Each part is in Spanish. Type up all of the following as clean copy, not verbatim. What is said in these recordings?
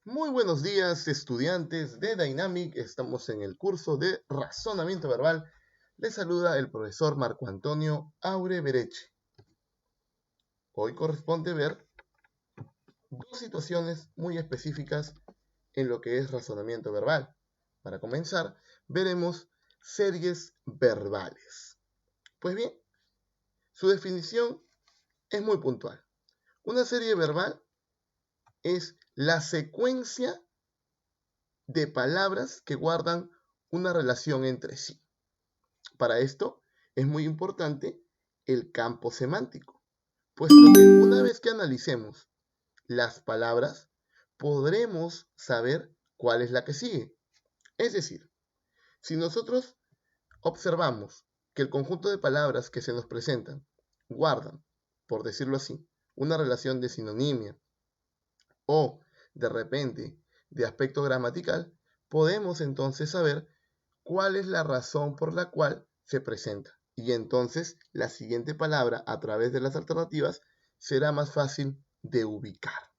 Muy buenos días, estudiantes de Dynamic. Estamos en el curso de razonamiento verbal. Les saluda el profesor Marco Antonio Aure Bereche. Hoy corresponde ver dos situaciones muy específicas en lo que es razonamiento verbal. Para comenzar, veremos series verbales. Pues bien, su definición es muy puntual. Una serie verbal es la secuencia de palabras que guardan una relación entre sí. Para esto es muy importante el campo semántico, puesto que una vez que analicemos las palabras, podremos saber cuál es la que sigue. Es decir, si nosotros observamos que el conjunto de palabras que se nos presentan guardan, por decirlo así, una relación de sinonimia o de repente de aspecto gramatical, podemos entonces saber cuál es la razón por la cual se presenta. Y entonces la siguiente palabra a través de las alternativas será más fácil de ubicar.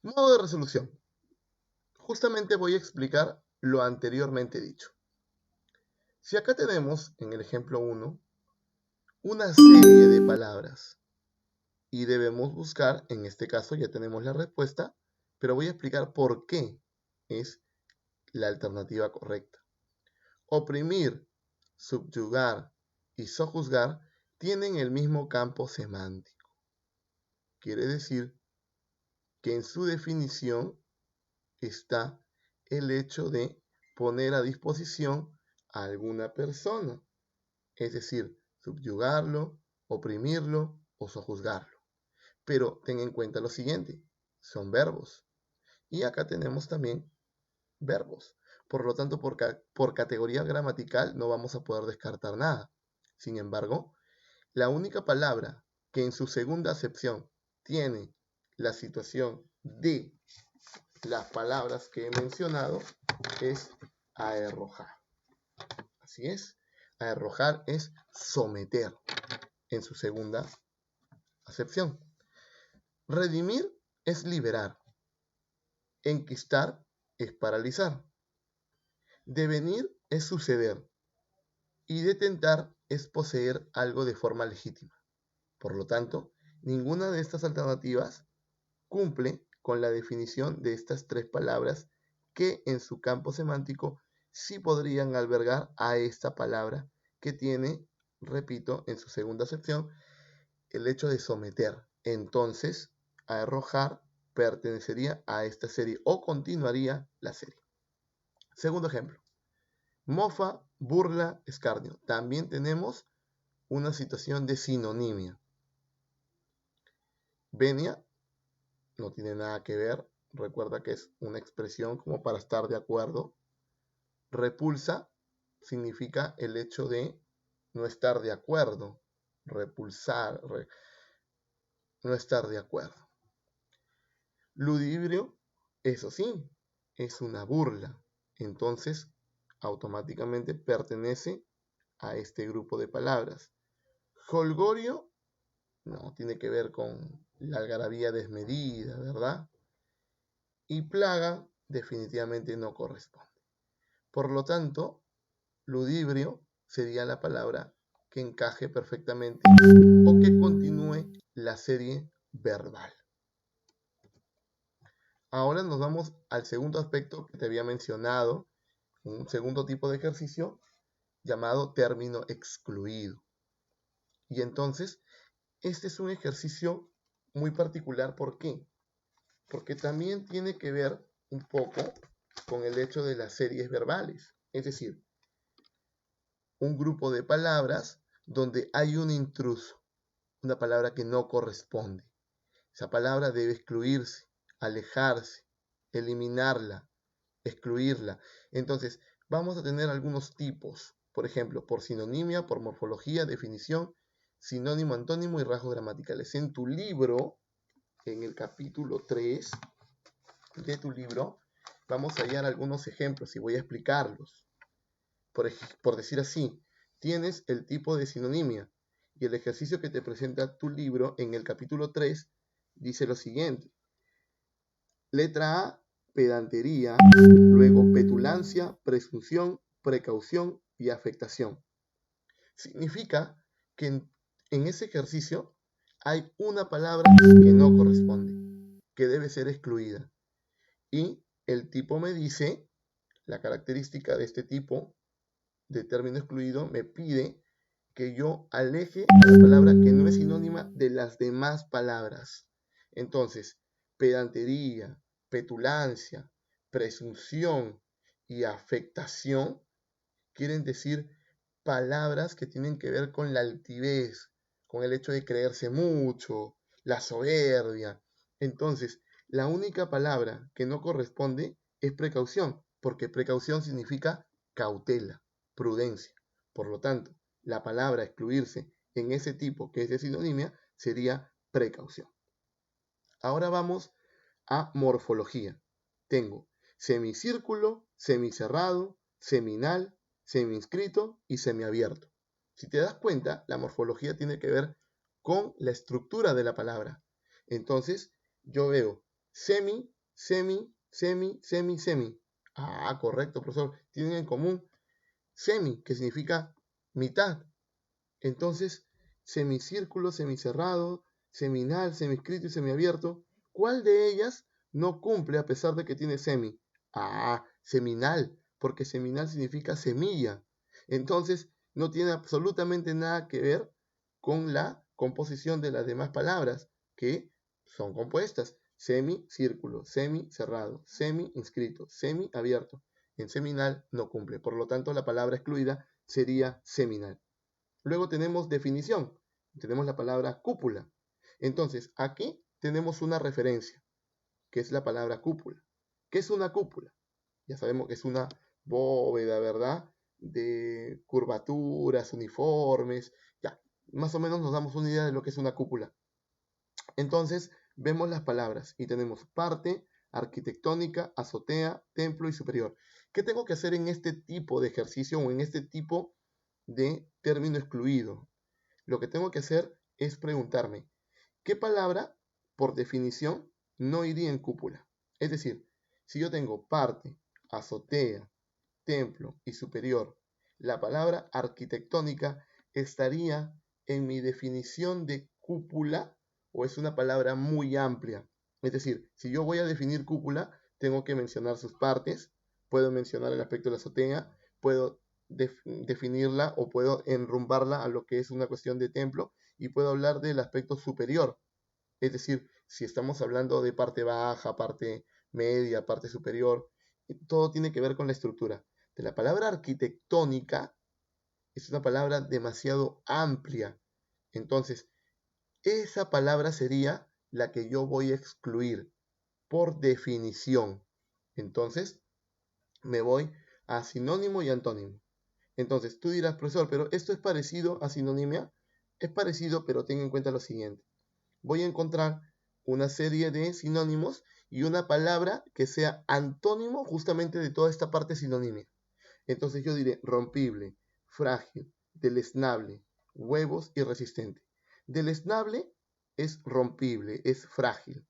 Modo de resolución. Justamente voy a explicar lo anteriormente dicho. Si acá tenemos en el ejemplo 1 una serie de palabras y debemos buscar, en este caso ya tenemos la respuesta, pero voy a explicar por qué es la alternativa correcta. Oprimir, subyugar y sojuzgar tienen el mismo campo semántico. Quiere decir que en su definición está el hecho de poner a disposición a alguna persona, es decir, subyugarlo, oprimirlo o sojuzgarlo. Pero ten en cuenta lo siguiente, son verbos. Y acá tenemos también verbos. Por lo tanto, por categoría gramatical no vamos a poder descartar nada. Sin embargo, la única palabra que en su segunda acepción tiene la situación de las palabras que he mencionado es arrojar. Así es, arrojar es someter en su segunda acepción. Redimir es liberar. Enquistar es paralizar. Devenir es suceder. Y detentar es poseer algo de forma legítima. Por lo tanto, ninguna de estas alternativas cumple con la definición de estas tres palabras que en su campo semántico sí podrían albergar a esta palabra que tiene, repito, en su segunda acepción, el hecho de someter. Entonces, arrojar pertenecería a esta serie o continuaría la serie. Segundo ejemplo. Mofa, burla, escarnio. También tenemos una situación de sinonimia. Venia no tiene nada que ver. Recuerda que es una expresión como para estar de acuerdo. Repulsa significa el hecho de no estar de acuerdo. Repulsar, no estar de acuerdo. Ludibrio, eso sí, es una burla. Entonces, automáticamente pertenece a este grupo de palabras. Jolgorio no tiene que ver con la algarabía desmedida, ¿verdad? Y plaga definitivamente no corresponde. Por lo tanto, ludibrio sería la palabra que encaje perfectamente o que continúe la serie verbal. Ahora nos vamos al segundo aspecto que te había mencionado, un segundo tipo de ejercicio llamado término excluido. Y entonces, este es un ejercicio muy particular. ¿Por qué? Porque también tiene que ver un poco con el hecho de las series verbales. Es decir, un grupo de palabras donde hay un intruso, una palabra que no corresponde. Esa palabra debe excluirse, alejarse, eliminarla, excluirla. Entonces, vamos a tener algunos tipos, por ejemplo, por sinonimia, por morfología, definición, sinónimo, antónimo y rasgos gramaticales. En tu libro, en el capítulo 3 de tu libro, vamos a hallar algunos ejemplos y voy a explicarlos. Por decir así, tienes el tipo de sinonimia y el ejercicio que te presenta tu libro en el capítulo 3 dice lo siguiente. Letra A, pedantería, luego petulancia, presunción, precaución y afectación. Significa que en ese ejercicio hay una palabra que no corresponde, que debe ser excluida. Y el tipo me dice, la característica de este tipo de término excluido me pide que yo aleje a la palabra que no es sinónima de las demás palabras. Entonces, pedantería, petulancia, presunción y afectación quieren decir palabras que tienen que ver con la altivez, con el hecho de creerse mucho, la soberbia. Entonces, la única palabra que no corresponde es precaución, porque precaución significa cautela, prudencia. Por lo tanto, la palabra a excluirse en ese tipo que es de sinonimia sería precaución. Ahora vamos a morfología. Tengo semicírculo, semicerrado, seminal, semiinscrito y semiabierto. Si te das cuenta, la morfología tiene que ver con la estructura de la palabra. Entonces, yo veo semi, semi, semi, semi, semi. Ah, correcto, profesor. Tienen en común semi, que significa mitad. Entonces, semicírculo, semicerrado, seminal, semiescrito y semiabierto, ¿cuál de ellas no cumple a pesar de que tiene semi? Ah, seminal, porque seminal significa semilla. Entonces, no tiene absolutamente nada que ver con la composición de las demás palabras, que son compuestas. Semicírculo, semicerrado, semi-inscrito, semi-abierto. En seminal no cumple. Por lo tanto, la palabra excluida sería seminal. Luego tenemos definición. Tenemos la palabra cúpula. Entonces, aquí tenemos una referencia, que es la palabra cúpula. ¿Qué es una cúpula? Ya sabemos que es una bóveda, ¿verdad? De curvaturas, uniformes. Ya, más o menos nos damos una idea de lo que es una cúpula. Entonces, vemos las palabras y tenemos parte, arquitectónica, azotea, templo y superior. ¿Qué tengo que hacer en este tipo de ejercicio o en este tipo de término excluido? Lo que tengo que hacer es preguntarme, ¿qué palabra, por definición, no iría en cúpula? Es decir, si yo tengo parte, azotea, templo y superior, la palabra arquitectónica estaría en mi definición de cúpula o es una palabra muy amplia. Es decir, si yo voy a definir cúpula, tengo que mencionar sus partes, puedo mencionar el aspecto de la azotea, puedo definirla o puedo enrumbarla a lo que es una cuestión de templo y puedo hablar del aspecto superior. Es decir, si estamos hablando de parte baja, parte media, parte superior, todo tiene que ver con la estructura. De la palabra arquitectónica es una palabra demasiado amplia. Entonces, esa palabra sería la que yo voy a excluir por definición. Entonces, me voy a sinónimo y antónimo. Entonces, tú dirás, profesor, pero esto es parecido a sinonimia. Es parecido, pero ten en cuenta lo siguiente. Voy a encontrar una serie de sinónimos y una palabra que sea antónimo justamente de toda esta parte sinónima. Entonces yo diré rompible, frágil, deleznable, huevos y resistente. Deleznable es rompible, es frágil.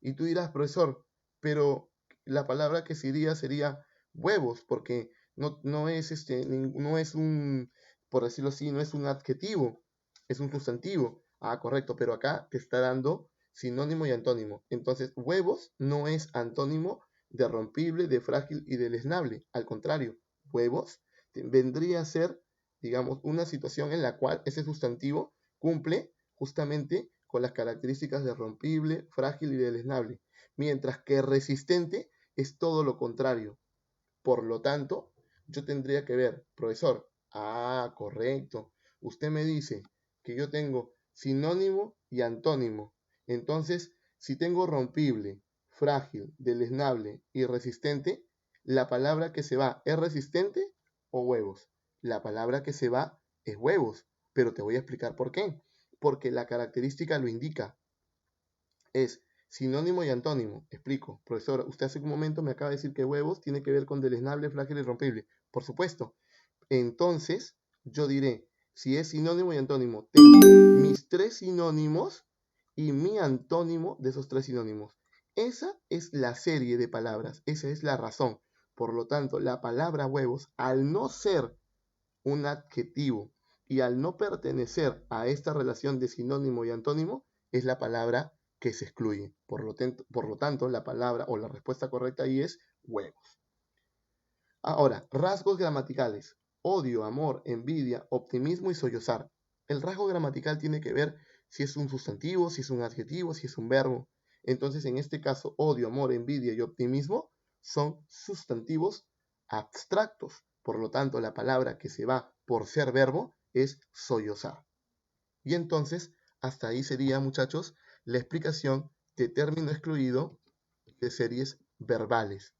Y tú dirás, profesor, pero la palabra que sería huevos, porque no es un, por decirlo así, no es un adjetivo, es un sustantivo. Ah, correcto, pero acá te está dando sinónimo y antónimo. Entonces, huevos no es antónimo de rompible, de frágil y de deleznable. Al contrario, huevos vendría a ser, digamos, una situación en la cual ese sustantivo cumple justamente con las características de rompible, frágil y deleznable, mientras que resistente es todo lo contrario. Por lo tanto, yo tendría que ver, profesor, correcto, usted me dice que yo tengo sinónimo y antónimo. Entonces, si tengo rompible, frágil, deleznable y resistente, la palabra que se va es resistente o huevos. La palabra que se va es huevos, pero te voy a explicar por qué. Porque la característica lo indica. Es sinónimo y antónimo. Explico. Profesor, usted hace un momento me acaba de decir que huevos tiene que ver con deleznable, frágil y rompible. Por supuesto. Entonces, yo diré, si es sinónimo y antónimo, tengo mis tres sinónimos y mi antónimo de esos tres sinónimos. Esa es la serie de palabras, esa es la razón. Por lo tanto, la palabra huevos, al no ser un adjetivo y al no pertenecer a esta relación de sinónimo y antónimo, es la palabra que se excluye. Por lo tanto, la palabra o la respuesta correcta ahí es huevos. Ahora, rasgos gramaticales. Odio, amor, envidia, optimismo y sollozar. El rasgo gramatical tiene que ver si es un sustantivo, si es un adjetivo, si es un verbo. Entonces, en este caso, odio, amor, envidia y optimismo son sustantivos abstractos. Por lo tanto, la palabra que se va por ser verbo es sollozar. Y entonces, hasta ahí sería, muchachos, la explicación de término excluido de series verbales.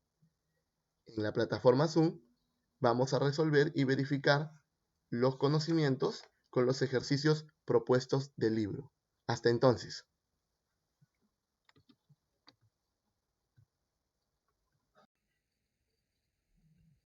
En la plataforma Zoom vamos a resolver y verificar los conocimientos con los ejercicios propuestos del libro. Hasta entonces.